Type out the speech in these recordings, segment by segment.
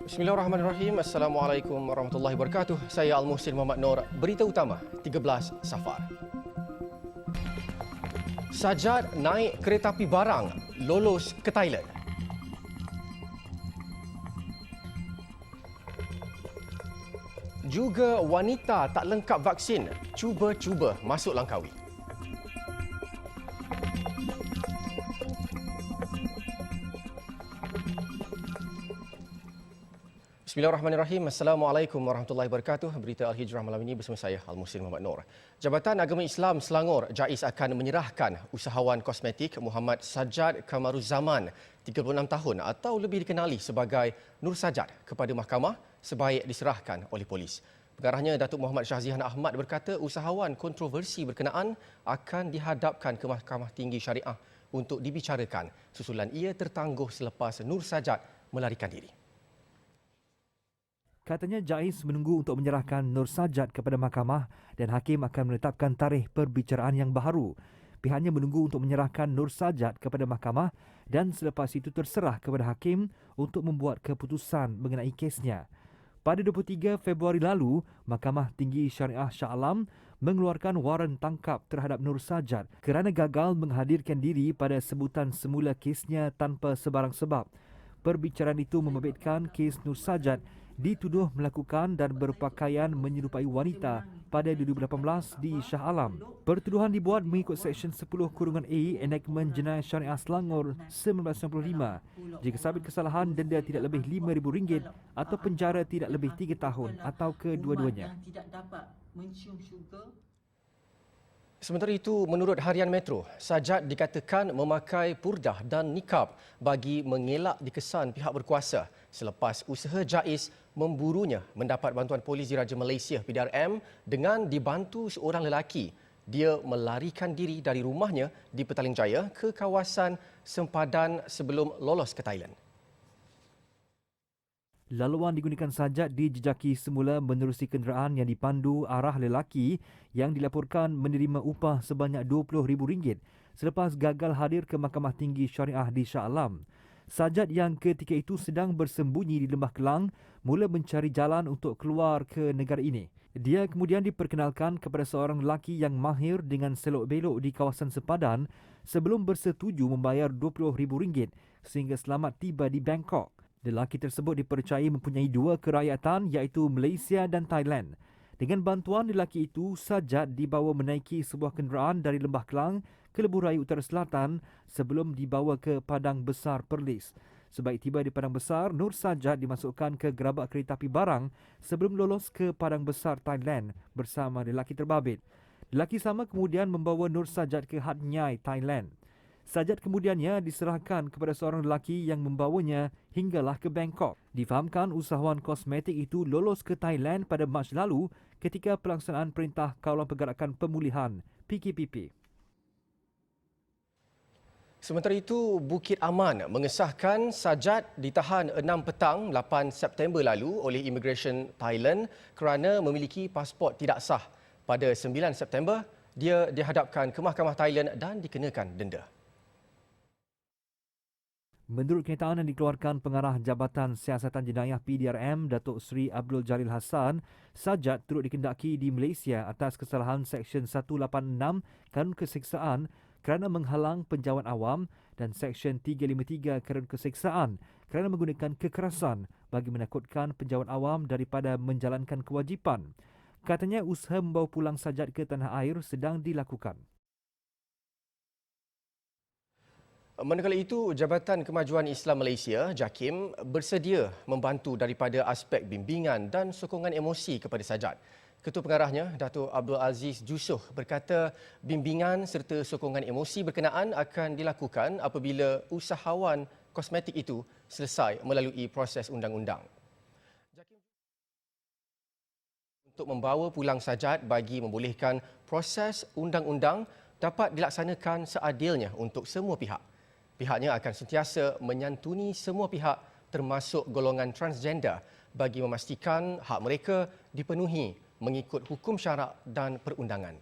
Bismillahirrahmanirrahim. Assalamualaikum warahmatullahi wabarakatuh. Saya Al-Muhsin Muhammad Nur. Berita utama 13 Safar. Sajad naik kereta api barang lolos ke Thailand. Juga wanita tak lengkap vaksin cuba-cuba masuk Langkawi. Bismillahirrahmanirrahim. Assalamualaikum warahmatullahi wabarakatuh. Berita Al-Hijrah malam ini bersama saya Al-Muhsin Muhammad Nur. Jabatan Agama Islam Selangor JAIS akan menyerahkan usahawan kosmetik Muhammad Sajad Kamaruzaman 36 tahun atau lebih dikenali sebagai Nur Sajad kepada mahkamah sebaik diserahkan oleh polis. Pengarahnya Datuk Muhammad Syahzihan Ahmad berkata usahawan kontroversi berkenaan akan dihadapkan ke Mahkamah Tinggi Syariah untuk dibicarakan susulan ia tertangguh selepas Nur Sajad melarikan diri. Katanya JAIS menunggu untuk menyerahkan Nur Sajad kepada mahkamah dan hakim akan menetapkan tarikh perbicaraan yang baharu. Pihaknya menunggu untuk menyerahkan Nur Sajad kepada mahkamah dan selepas itu terserah kepada hakim untuk membuat keputusan mengenai kesnya. Pada 23 Februari lalu, Mahkamah Tinggi Syariah Shah Alam mengeluarkan waran tangkap terhadap Nur Sajad kerana gagal menghadirkan diri pada sebutan semula kesnya tanpa sebarang sebab. Perbicaraan itu membabitkan kes Nur Sajad dituduh melakukan dan berpakaian menyerupai wanita pada 2018 di Shah Alam. Pertuduhan dibuat mengikut Seksyen 10(a) Enakmen Jenayah Syariah Selangor 1995. Jika sabit kesalahan, denda tidak lebih RM5,000 atau penjara tidak lebih 3 tahun atau kedua-duanya. Sementara itu, menurut Harian Metro, Sajad dikatakan memakai purdah dan nikab bagi mengelak dikesan pihak berkuasa selepas usaha JAIS memburunya mendapat bantuan polis Diraja Malaysia PDRM dengan dibantu seorang lelaki. Dia melarikan diri dari rumahnya di Petaling Jaya ke kawasan sempadan sebelum lolos ke Thailand. Laluan digunakan Sajad dijejaki semula menerusi kenderaan yang dipandu arah lelaki yang dilaporkan menerima upah sebanyak RM20,000 selepas gagal hadir ke Mahkamah Tinggi Syariah di Shah Alam. Sajad yang ketika itu sedang bersembunyi di Lembah Kelang mula mencari jalan untuk keluar ke negara ini. Dia kemudian diperkenalkan kepada seorang lelaki yang mahir dengan selok-belok di kawasan sempadan sebelum bersetuju membayar RM20,000 sehingga selamat tiba di Bangkok. Lelaki tersebut dipercayai mempunyai 2 kerakyatan iaitu Malaysia dan Thailand. Dengan bantuan lelaki itu, Sajad dibawa menaiki sebuah kenderaan dari Lembah Kelang ke Lebuh Raya Utara Selatan sebelum dibawa ke Padang Besar Perlis. Sebaik tiba di Padang Besar, Nur Sajad dimasukkan ke gerabak kereta api barang sebelum lolos ke Padang Besar Thailand bersama lelaki terbabit. Lelaki sama kemudian membawa Nur Sajad ke Hat Nhai, Thailand. Sajad kemudiannya diserahkan kepada seorang lelaki yang membawanya hinggalah ke Bangkok. Difahamkan usahawan kosmetik itu lolos ke Thailand pada Mac lalu ketika pelaksanaan Perintah Kawalan Pergerakan Pemulihan PKPP. Sementara itu, Bukit Aman mengesahkan Sajad ditahan 6 petang 8 September lalu oleh Immigration Thailand kerana memiliki pasport tidak sah. Pada 9 September, dia dihadapkan ke Mahkamah Thailand dan dikenakan denda. Menurut kenyataan yang dikeluarkan Pengarah Jabatan Siasatan Jenayah PDRM, Datuk Seri Abdul Jalil Hassan, Sajad turut dikendaki di Malaysia atas kesalahan Seksyen 186 Kanun Keseksaan kerana menghalang penjawat awam dan Seksyen 353 Kanun Keseksaan kerana menggunakan kekerasan bagi menakutkan penjawat awam daripada menjalankan kewajipan. Katanya usaha membawa pulang Sajad ke tanah air sedang dilakukan. Manakala itu, Jabatan Kemajuan Islam Malaysia, JAKIM, bersedia membantu daripada aspek bimbingan dan sokongan emosi kepada Sajad. Ketua Pengarahnya, Datuk Abdul Aziz Jusoh berkata bimbingan serta sokongan emosi berkenaan akan dilakukan apabila usahawan kosmetik itu selesai melalui proses undang-undang. JAKIM untuk membawa pulang Sajad bagi membolehkan proses undang-undang dapat dilaksanakan seadilnya untuk semua pihak. Pihaknya akan sentiasa menyantuni semua pihak termasuk golongan transgender bagi memastikan hak mereka dipenuhi mengikut hukum syarak dan perundangan.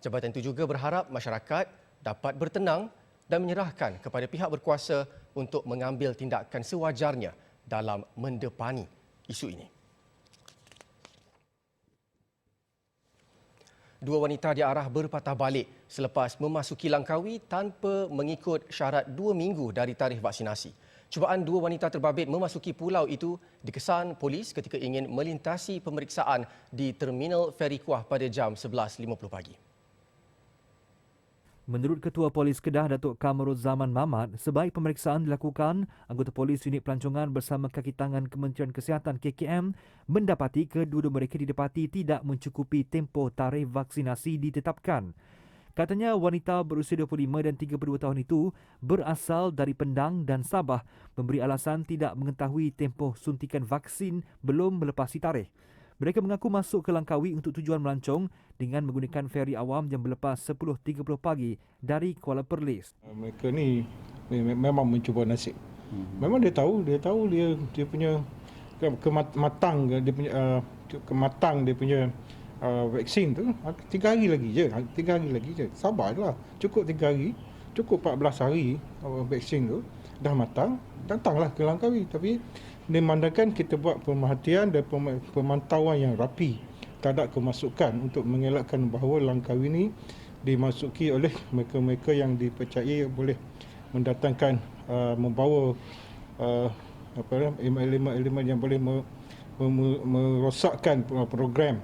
Jabatan itu juga berharap masyarakat dapat bertenang dan menyerahkan kepada pihak berkuasa untuk mengambil tindakan sewajarnya dalam mendepani isu ini. Dua wanita diarah berpatah balik selepas memasuki Langkawi tanpa mengikut syarat 2 minggu dari tarikh vaksinasi. Cubaan dua wanita terbabit memasuki pulau itu dikesan polis ketika ingin melintasi pemeriksaan di Terminal Feri Kuah pada jam 11.50 pagi. Menurut Ketua Polis Kedah, Datuk Kamaruzzaman Mamat, sebaik pemeriksaan dilakukan, anggota polis unit pelancongan bersama kaki tangan Kementerian Kesihatan KKM mendapati kedua-dua mereka didapati tidak mencukupi tempoh tarikh vaksinasi ditetapkan. Katanya wanita berusia 25 dan 32 tahun itu berasal dari Pendang dan Sabah memberi alasan tidak mengetahui tempoh suntikan vaksin belum melepasi tarikh. Mereka mengaku masuk ke Langkawi untuk tujuan melancong dengan menggunakan feri awam yang berlepas 10.30 pagi dari Kuala Perlis. Mereka ni memang mencuba nasib. Memang dia tahu dia punya kematang dia punya vaksin tu 3 hari lagi je. Sabarlah. Cukup 3 hari, cukup 14 hari vaksin tu dah matang, datanglah ke Langkawi. Tapi memandangkan kita buat pemerhatian dan pemantauan yang rapi terhadap kemasukan untuk mengelakkan bahawa Langkawi ini dimasuki oleh mereka-mereka yang dipercayai boleh mendatangkan membawa elemen-elemen yang boleh merosakkan program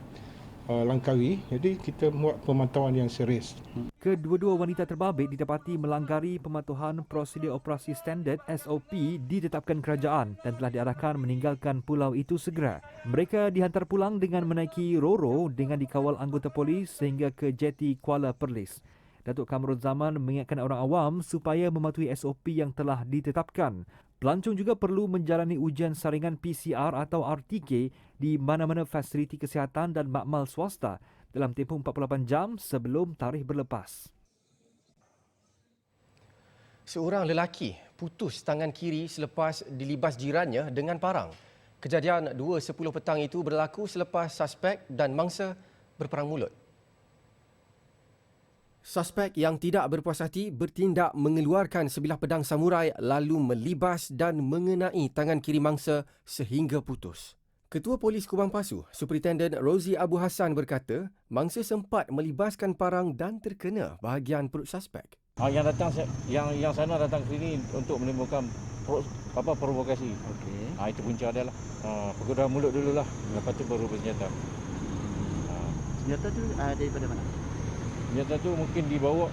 Langkawi. Jadi kita buat pemantauan yang serius. Kedua-dua wanita terbabit didapati melanggari pematuhan prosedur operasi standard SOP ditetapkan kerajaan dan telah diarahkan meninggalkan pulau itu segera. Mereka dihantar pulang dengan menaiki roro dengan dikawal anggota polis sehingga ke jeti Kuala Perlis. Datuk Kamaruzzaman mengingatkan orang awam supaya mematuhi SOP yang telah ditetapkan. Pelancong juga perlu menjalani ujian saringan PCR atau RTK di mana-mana fasiliti kesihatan dan makmal swasta dalam tempoh 48 jam sebelum tarikh berlepas. Seorang lelaki putus tangan kiri selepas dilibas jirannya dengan parang. Kejadian 2.10 petang itu berlaku selepas suspek dan mangsa berperang mulut. Suspek yang tidak berpuas hati bertindak mengeluarkan sebilah pedang samurai lalu melibas dan mengenai tangan kiri mangsa sehingga putus. Ketua Polis Kubang Pasu, Superintendent Rozi Abu Hassan berkata, mangsa sempat melibaskan parang dan terkena bahagian perut suspek. Yang datang yang sana datang ke sini untuk menimbulkan provokasi. Okey. Itu punca dia lah. Pukul dalam mulut dululah. Lepas tu baru bersenjata. Senjata tu daripada mana? Senjata tu mungkin dibawa.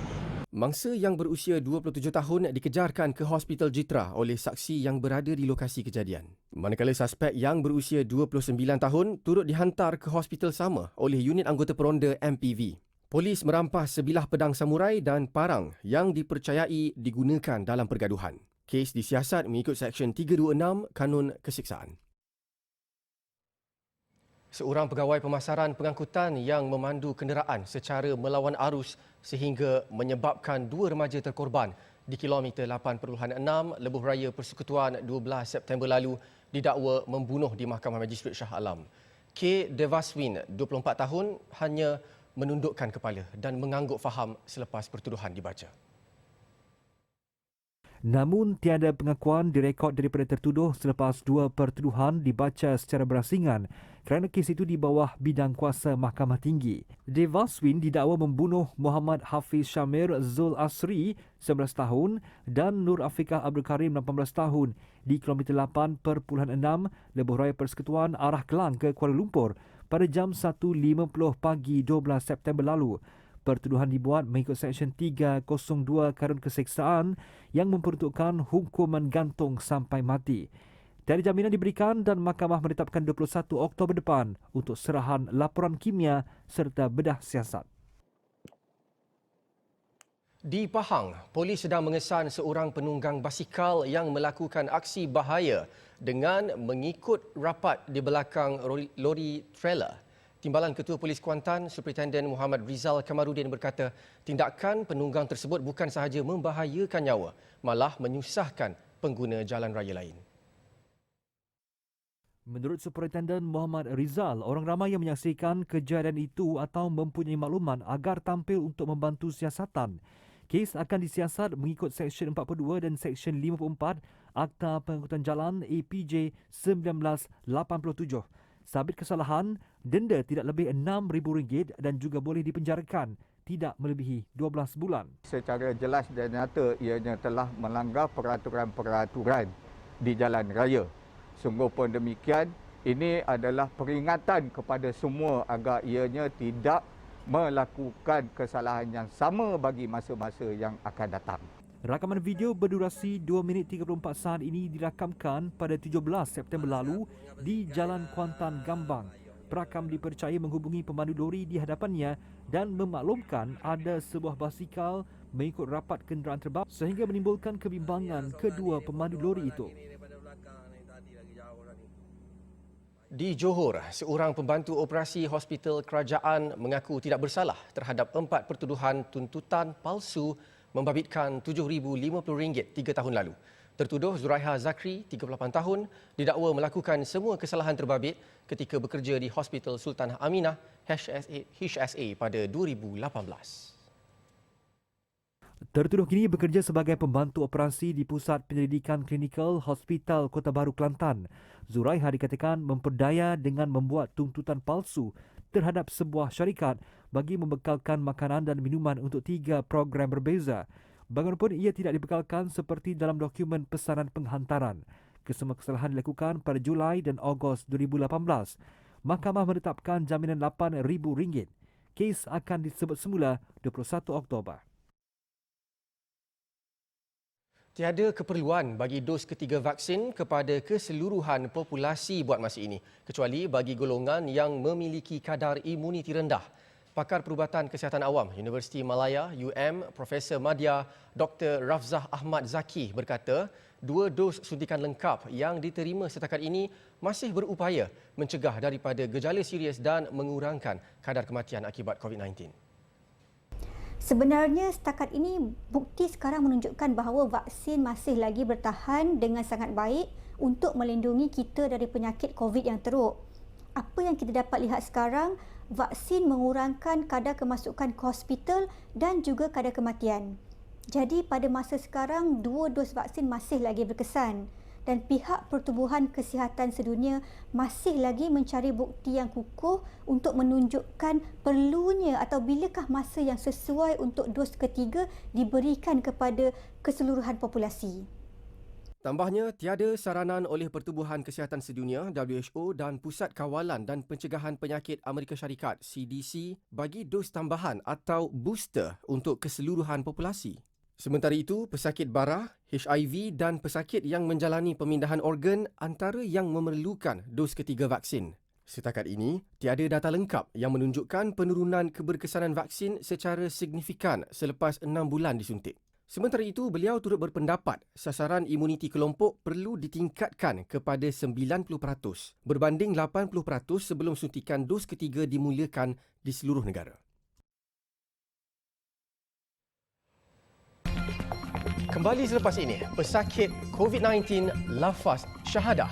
Mangsa yang berusia 27 tahun dikejarkan ke Hospital Jitra oleh saksi yang berada di lokasi kejadian. Manakala suspek yang berusia 29 tahun turut dihantar ke hospital sama oleh unit anggota peronda MPV. Polis merampas sebilah pedang samurai dan parang yang dipercayai digunakan dalam pergaduhan. Kes disiasat mengikut Seksyen 326 Kanun Keseksaan. Seorang pegawai pemasaran pengangkutan yang memandu kenderaan secara melawan arus sehingga menyebabkan dua remaja terkorban di kilometer 8.6 Lebuh Raya Persekutuan 12 September lalu didakwa membunuh di Mahkamah Magistrate Shah Alam. K. Devaswin, 24 tahun, hanya menundukkan kepala dan mengangguk faham selepas pertuduhan dibaca. Namun tiada pengakuan direkod daripada tertuduh selepas dua pertuduhan dibaca secara berasingan kerana kes itu di bawah bidang kuasa Mahkamah Tinggi. Devaswin didakwa membunuh Muhammad Hafiz Syamir Zul Asri 19 tahun dan Nur Afiqah Abdul Karim 18 tahun di kilometer 8.6 Lebuh Raya Persekutuan arah Kelang ke Kuala Lumpur pada jam 1.50 pagi 12 September lalu. Pertuduhan dibuat mengikut Seksyen 302 Kanun Keseksaan yang memperuntukkan hukuman gantung sampai mati. Tiada jaminan diberikan dan mahkamah menetapkan 21 Oktober depan untuk serahan laporan kimia serta bedah siasat. Di Pahang, polis sedang mengesan seorang penunggang basikal yang melakukan aksi bahaya dengan mengikut rapat di belakang lori trailer. Timbalan Ketua Polis Kuantan, Superintendent Muhammad Rizal Kamarudin berkata, tindakan penunggang tersebut bukan sahaja membahayakan nyawa, malah menyusahkan pengguna jalan raya lain. Menurut Superintendent Muhammad Rizal, orang ramai yang menyaksikan kejadian itu atau mempunyai makluman agar tampil untuk membantu siasatan. Kes akan disiasat mengikut Seksyen 42 dan Seksyen 54 Akta Pengangkutan Jalan APJ 1987. Sabit kesalahan, denda tidak lebih RM6,000 dan juga boleh dipenjarakan tidak melebihi 12 bulan. Secara jelas dan nyata ianya telah melanggar peraturan-peraturan di jalan raya. Sungguh pun demikian, ini adalah peringatan kepada semua agar ianya tidak melakukan kesalahan yang sama bagi masa-masa yang akan datang. Rakaman video berdurasi 2 minit 34 saat ini dirakamkan pada 17 September lalu di Jalan Kuantan, Gambang. Perakam dipercaya menghubungi pemandu lori di hadapannya dan memaklumkan ada sebuah basikal mengikut rapat kenderaan terbang sehingga menimbulkan kebimbangan kedua pemandu lori itu. Di Johor, seorang pembantu operasi hospital kerajaan mengaku tidak bersalah terhadap 4 pertuduhan tuntutan palsu membabitkan RM7,050 3 tahun lalu. Tertuduh Zuraiha Zakri, 38 tahun, didakwa melakukan semua kesalahan terbabit ketika bekerja di Hospital Sultanah Aminah HSA pada 2018. Tertuduh kini bekerja sebagai pembantu operasi di Pusat Penyelidikan Klinikal Hospital Kota Baru, Kelantan. Zuraiha dikatakan memperdaya dengan membuat tuntutan palsu terhadap sebuah syarikat bagi membekalkan makanan dan minuman untuk 3 program berbeza. Bagaimanapun ia tidak dibekalkan seperti dalam dokumen pesanan penghantaran. Kesemua kesalahan dilakukan pada Julai dan Ogos 2018. Mahkamah menetapkan jaminan RM8,000. Kes akan disebut semula 21 Oktober. Tiada keperluan bagi dos ketiga vaksin kepada keseluruhan populasi buat masa ini, kecuali bagi golongan yang memiliki kadar imuniti rendah. Pakar Perubatan Kesihatan Awam Universiti Malaya Profesor Madya Dr. Rafzah Ahmad Zaki berkata 2 dos suntikan lengkap yang diterima setakat ini masih berupaya mencegah daripada gejala serius dan mengurangkan kadar kematian akibat COVID-19. Sebenarnya setakat ini bukti sekarang menunjukkan bahawa vaksin masih lagi bertahan dengan sangat baik untuk melindungi kita dari penyakit COVID yang teruk. Apa yang kita dapat lihat sekarang, vaksin mengurangkan kadar kemasukan ke hospital dan juga kadar kematian. Jadi pada masa sekarang 2 dos vaksin masih lagi berkesan dan pihak Pertubuhan Kesihatan Sedunia masih lagi mencari bukti yang kukuh untuk menunjukkan perlunya atau bilakah masa yang sesuai untuk dos ketiga diberikan kepada keseluruhan populasi. Tambahnya, tiada saranan oleh Pertubuhan Kesihatan Sedunia WHO dan Pusat Kawalan dan Pencegahan Penyakit Amerika Syarikat CDC bagi dos tambahan atau booster untuk keseluruhan populasi. Sementara itu, pesakit bara, HIV dan pesakit yang menjalani pemindahan organ antara yang memerlukan dos ketiga vaksin. Setakat ini, tiada data lengkap yang menunjukkan penurunan keberkesanan vaksin secara signifikan selepas 6 bulan disuntik. Sementara itu, beliau turut berpendapat sasaran imuniti kelompok perlu ditingkatkan kepada 90% berbanding 80% sebelum suntikan dos ketiga dimulakan di seluruh negara. Kembali selepas ini, pesakit COVID-19 lafaz syahadah.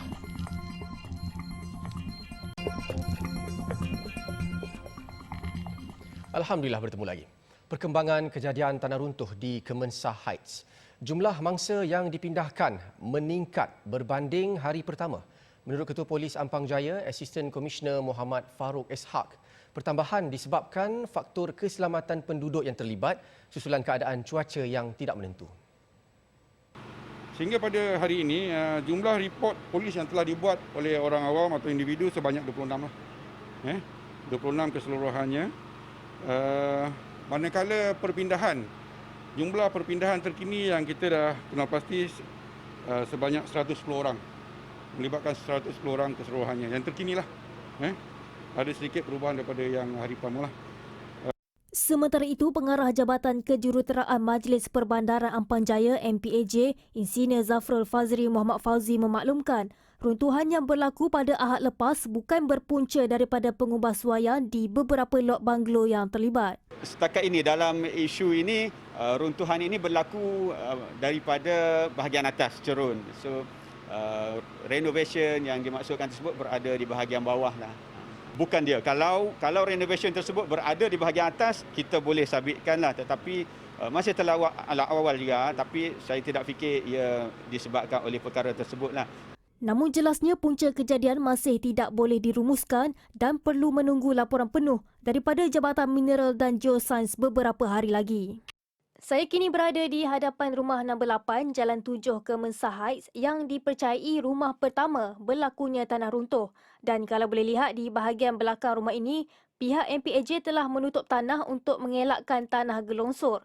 Alhamdulillah bertemu lagi. Perkembangan kejadian tanah runtuh di Kemensah Heights. Jumlah mangsa yang dipindahkan meningkat berbanding hari pertama. Menurut Ketua Polis Ampang Jaya, Asisten Komisioner Muhammad Farouk Ishak, pertambahan disebabkan faktor keselamatan penduduk yang terlibat susulan keadaan cuaca yang tidak menentu. Sehingga pada hari ini, jumlah report polis yang telah dibuat oleh orang awam atau individu sebanyak 26 lah. 26 keseluruhannya. Manakala jumlah perpindahan terkini yang kita dah kenal pasti sebanyak 110 orang. Melibatkan 110 orang keseluruhannya. Yang terkinilah. Ada sedikit perubahan daripada yang hari pertama lah. Sementara itu, Pengarah Jabatan Kejuruteraan Majlis Perbandaran Ampang Jaya MPAJ, Insinyur Zafrul Fazri Muhammad Fauzi memaklumkan, runtuhan yang berlaku pada Ahad lepas bukan berpunca daripada pengubahsuaian di beberapa lot banglo yang terlibat. Setakat ini dalam isu ini, runtuhan ini berlaku daripada bahagian atas cerun. So, renovation yang dimaksudkan tersebut berada di bahagian bawah lah. bukan dia. Kalau renovation tersebut berada di bahagian atas, kita boleh sabitkanlah, tetapi masih terlalu awal juga, tapi saya tidak fikir ia disebabkan oleh perkara tersebutlah. Namun jelasnya punca kejadian masih tidak boleh dirumuskan dan perlu menunggu laporan penuh daripada Jabatan Mineral dan Geosains beberapa hari lagi. Saya kini berada di hadapan rumah nombor 8 Jalan 7 Kemensa Heights yang dipercayai rumah pertama berlakunya tanah runtuh. Dan kalau boleh lihat di bahagian belakang rumah ini, pihak MPAJ telah menutup tanah untuk mengelakkan tanah gelongsor.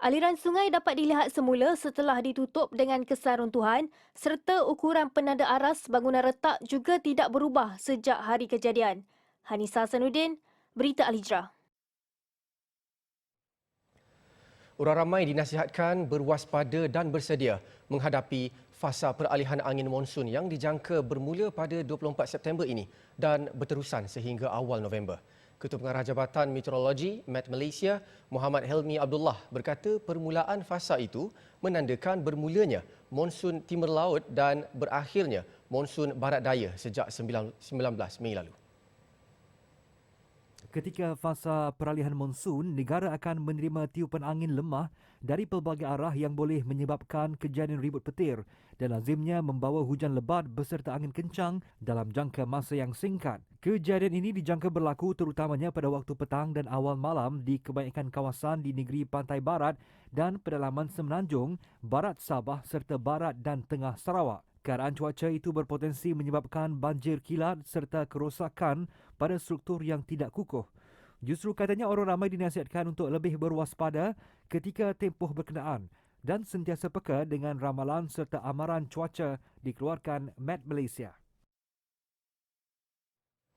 Aliran sungai dapat dilihat semula setelah ditutup dengan kesan runtuhan serta ukuran penanda aras bangunan retak juga tidak berubah sejak hari kejadian. Hanisa Hasanuddin, Berita Al-Hijrah. Orang ramai dinasihatkan berwaspada dan bersedia menghadapi fasa peralihan angin monsun yang dijangka bermula pada 24 September ini dan berterusan sehingga awal November. Ketua Pengarah Jabatan Meteorologi Met Malaysia, Muhammad Helmi Abdullah berkata permulaan fasa itu menandakan bermulanya monsun timur laut dan berakhirnya monsun barat daya sejak 19 Mei lalu. Ketika fasa peralihan monsun, negara akan menerima tiupan angin lemah dari pelbagai arah yang boleh menyebabkan kejadian ribut petir dan lazimnya membawa hujan lebat beserta angin kencang dalam jangka masa yang singkat. Kejadian ini dijangka berlaku terutamanya pada waktu petang dan awal malam di kebanyakan kawasan di negeri pantai barat dan pedalaman semenanjung, barat Sabah serta barat dan tengah Sarawak. Keadaan cuaca itu berpotensi menyebabkan banjir kilat serta kerosakan pada struktur yang tidak kukuh. Justru katanya orang ramai dinasihatkan untuk lebih berwaspada ketika tempoh berkenaan dan sentiasa peka dengan ramalan serta amaran cuaca dikeluarkan Met Malaysia.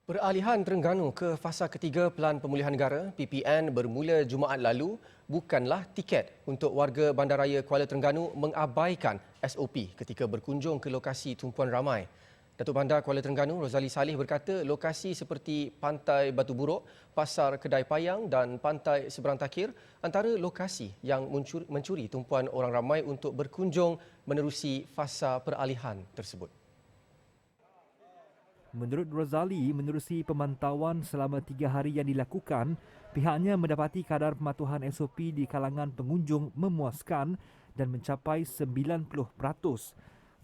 Peralihan Terengganu ke fasa ketiga Pelan Pemulihan Negara (PPN) bermula Jumaat lalu bukanlah tiket untuk warga Bandaraya Kuala Terengganu mengabaikan SOP ketika berkunjung ke lokasi tumpuan ramai. Datuk Bandar Kuala Terengganu Rozali Salih berkata lokasi seperti Pantai Batu Buruk, Pasar Kedai Payang dan Pantai Seberang Takir antara lokasi yang mencuri tumpuan orang ramai untuk berkunjung menerusi fasa peralihan tersebut. Menurut Rozali, menerusi pemantauan selama 3 hari yang dilakukan, pihaknya mendapati kadar pematuhan SOP di kalangan pengunjung memuaskan dan mencapai 90%.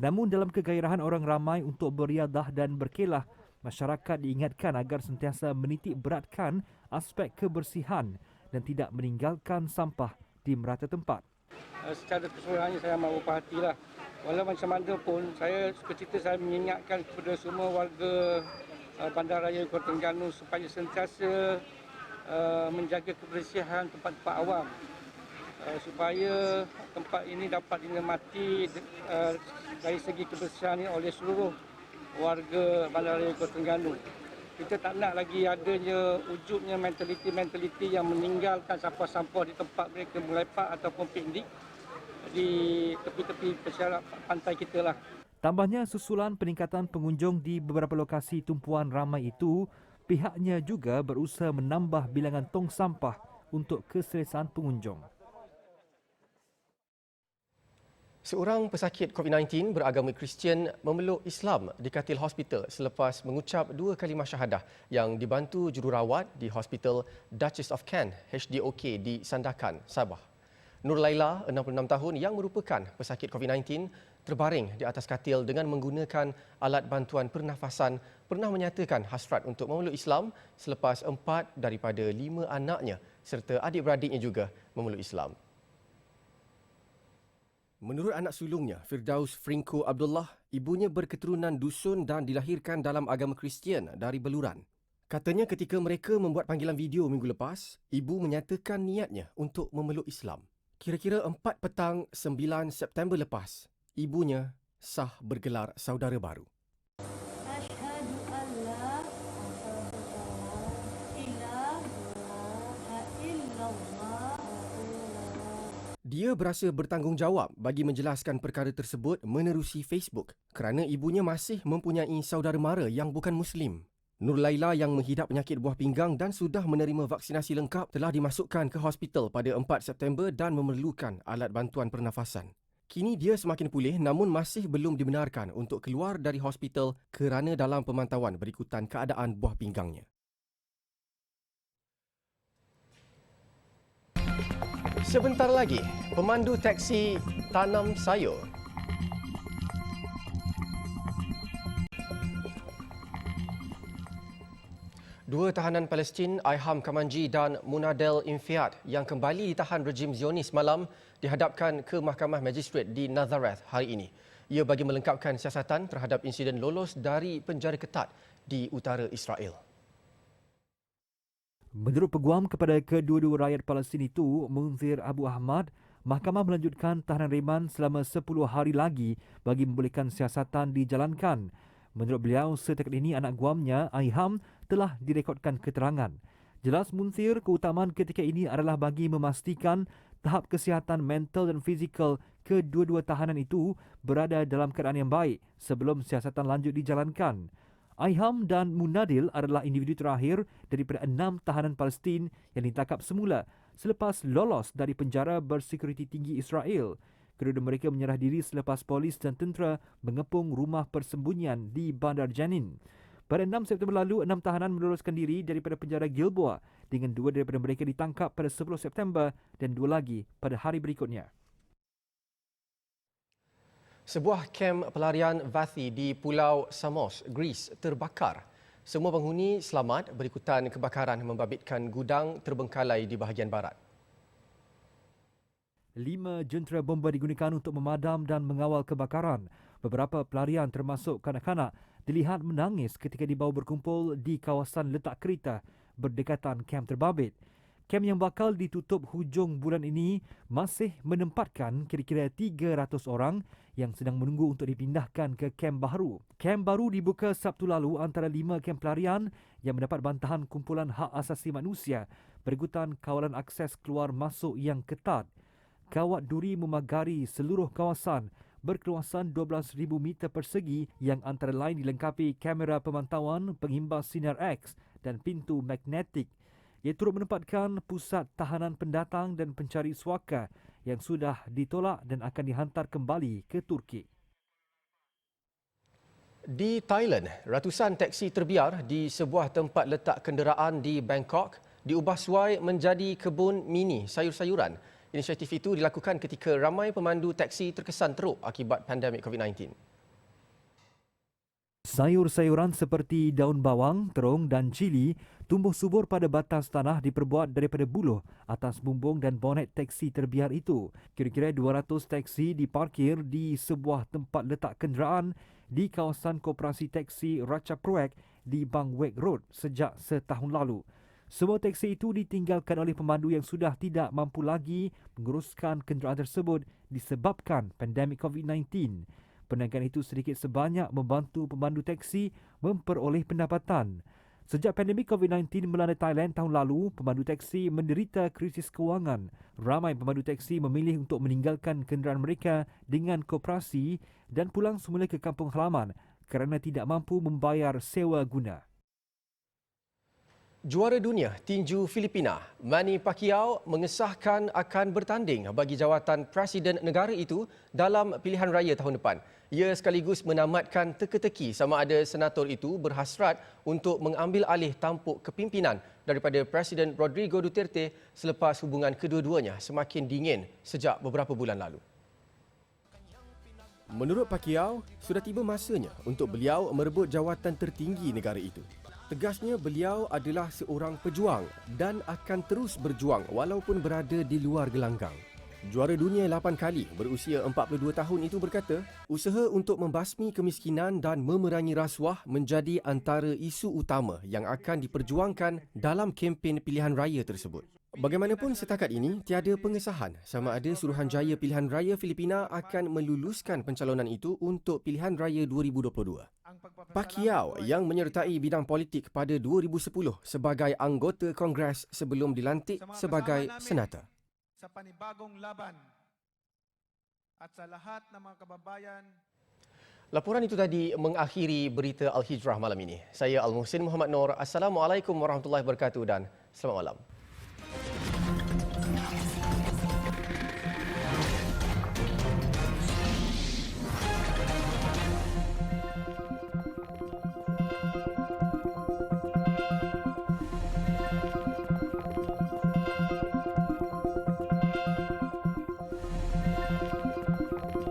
Namun dalam kegairahan orang ramai untuk beriadah dan berkelah, masyarakat diingatkan agar sentiasa menitik beratkan aspek kebersihan dan tidak meninggalkan sampah di merata tempat. Secara keseluruhannya saya amat berhatilah. Walau macam mana pun, saya suka cerita saya mengingatkan kepada semua warga Bandaraya Kuala Terengganu supaya sentiasa menjaga kebersihan tempat-tempat awam. Supaya tempat ini dapat dinikmati dari segi kebersihan ini oleh seluruh warga Bandaraya Kuala Terengganu. Kita tak nak lagi adanya wujudnya mentaliti yang meninggalkan sampah-sampah di tempat mereka melepak ataupun piknik di tepi-tepi pesisir pantai kita lah. Tambahnya, susulan peningkatan pengunjung di beberapa lokasi tumpuan ramai itu, pihaknya juga berusaha menambah bilangan tong sampah untuk keselesaan pengunjung. Seorang pesakit COVID-19 beragama Kristian memeluk Islam di katil hospital selepas mengucap 2 kalimah syahadah yang dibantu jururawat di Hospital Duchess of Kent HDOK di Sandakan, Sabah. Nur Laila, 66 tahun yang merupakan pesakit COVID-19 terbaring di atas katil dengan menggunakan alat bantuan pernafasan pernah menyatakan hasrat untuk memeluk Islam selepas 4 daripada 5 anaknya serta adik-beradiknya juga memeluk Islam. Menurut anak sulungnya, Firdaus Frinko Abdullah, ibunya berketurunan dusun dan dilahirkan dalam agama Kristian dari Beluran. Katanya ketika mereka membuat panggilan video minggu lepas, ibu menyatakan niatnya untuk memeluk Islam. Kira-kira 4 petang 9 September lepas, ibunya sah bergelar saudara baru. Dia berasa bertanggungjawab bagi menjelaskan perkara tersebut menerusi Facebook kerana ibunya masih mempunyai saudara mara yang bukan Muslim. Nur Laila yang menghidap penyakit buah pinggang dan sudah menerima vaksinasi lengkap telah dimasukkan ke hospital pada 4 September dan memerlukan alat bantuan pernafasan. Kini dia semakin pulih namun masih belum dibenarkan untuk keluar dari hospital kerana dalam pemantauan berikutan keadaan buah pinggangnya. Sebentar lagi, pemandu teksi tanam sayur. Dua tahanan Palestin, Aiham Kamanji dan Munadel Infiat yang kembali ditahan rejim Zionis malam dihadapkan ke Mahkamah Magistrate di Nazareth hari ini. Ia bagi melengkapkan siasatan terhadap insiden lolos dari penjara ketat di utara Israel. Menurut peguam kepada kedua-dua rakyat Palestin itu, Munzir Abu Ahmad, mahkamah melanjutkan tahanan reman selama 10 hari lagi bagi membolehkan siasatan dijalankan. Menurut beliau, setakat ini anak guamnya, Aiham, telah direkodkan keterangan. Jelas Munzir, keutamaan ketika ini adalah bagi memastikan tahap kesihatan mental dan fizikal kedua-dua tahanan itu berada dalam keadaan yang baik sebelum siasatan lanjut dijalankan. Aiham dan Munadil adalah individu terakhir daripada 6 tahanan Palestin yang ditangkap semula selepas lolos dari penjara bersekuriti tinggi Israel. Kedua mereka menyerah diri selepas polis dan tentera mengepung rumah persembunyian di Bandar Janin. Pada 6 September lalu, 6 tahanan meloloskan diri daripada penjara Gilboa dengan 2 daripada mereka ditangkap pada 10 September dan 2 lagi pada hari berikutnya. Sebuah kem pelarian Vathi di Pulau Samos, Greece terbakar. Semua penghuni selamat berikutan kebakaran membabitkan gudang terbengkalai di bahagian barat. 5 jentera bomba digunakan untuk memadam dan mengawal kebakaran. Beberapa pelarian termasuk kanak-kanak dilihat menangis ketika dibawa berkumpul di kawasan letak kereta berdekatan kem terbabit. Kem yang bakal ditutup hujung bulan ini masih menempatkan kira-kira 300 orang yang sedang menunggu untuk dipindahkan ke kem baru. Kem baru dibuka Sabtu lalu antara 5 kem pelarian yang mendapat bantahan kumpulan hak asasi manusia berikutan kawalan akses keluar masuk yang ketat. Kawat duri memagari seluruh kawasan berkeluasan 12,000 meter persegi yang antara lain dilengkapi kamera pemantauan, pengimbas sinar X dan pintu magnetik. Ia turut menempatkan pusat tahanan pendatang dan pencari suaka yang sudah ditolak dan akan dihantar kembali ke Turki. Di Thailand, ratusan teksi terbiar di sebuah tempat letak kenderaan di Bangkok diubah suai menjadi kebun mini sayur-sayuran. Inisiatif itu dilakukan ketika ramai pemandu teksi terkesan teruk akibat pandemik COVID-19. Sayur-sayuran seperti daun bawang, terung dan cili tumbuh subur pada batas tanah diperbuat daripada buluh atas bumbung dan bonet teksi terbiar itu. Kira-kira 200 teksi diparkir di sebuah tempat letak kenderaan di kawasan koperasi teksi Ratchaproek di Bang Wek Road sejak setahun lalu. Semua teksi itu ditinggalkan oleh pemandu yang sudah tidak mampu lagi menguruskan kenderaan tersebut disebabkan pandemik COVID-19. Perniagaan itu sedikit sebanyak membantu pemandu teksi memperoleh pendapatan. Sejak pandemik COVID-19 melanda Thailand tahun lalu, pemandu teksi menderita krisis kewangan. Ramai pemandu teksi memilih untuk meninggalkan kenderaan mereka dengan koperasi dan pulang semula ke kampung halaman kerana tidak mampu membayar sewa guna. Juara dunia tinju Filipina, Manny Pacquiao mengesahkan akan bertanding bagi jawatan Presiden negara itu dalam pilihan raya tahun depan. Ia sekaligus menamatkan teka-teki sama ada senator itu berhasrat untuk mengambil alih tampuk kepimpinan daripada Presiden Rodrigo Duterte selepas hubungan kedua-duanya semakin dingin sejak beberapa bulan lalu. Menurut Pacquiao, sudah tiba masanya untuk beliau merebut jawatan tertinggi negara itu. Tegasnya, beliau adalah seorang pejuang dan akan terus berjuang walaupun berada di luar gelanggang. Juara dunia 8 kali berusia 42 tahun itu berkata, usaha untuk membasmi kemiskinan dan memerangi rasuah menjadi antara isu utama yang akan diperjuangkan dalam kempen pilihan raya tersebut. Bagaimanapun setakat ini, tiada pengesahan sama ada Suruhanjaya Pilihan Raya Filipina akan meluluskan pencalonan itu untuk pilihan raya 2022. Pacquiao yang menyertai bidang politik pada 2010 sebagai anggota Kongres sebelum dilantik sebagai senator. Sa panibagong laban at sa lahat ng mga kababayan. Laporan itu tadi mengakhiri berita Al-Hijrah malam ini. Saya Al-Muhsin Muhammad Noor. Assalamualaikum warahmatullahi wabarakatuh dan selamat malam.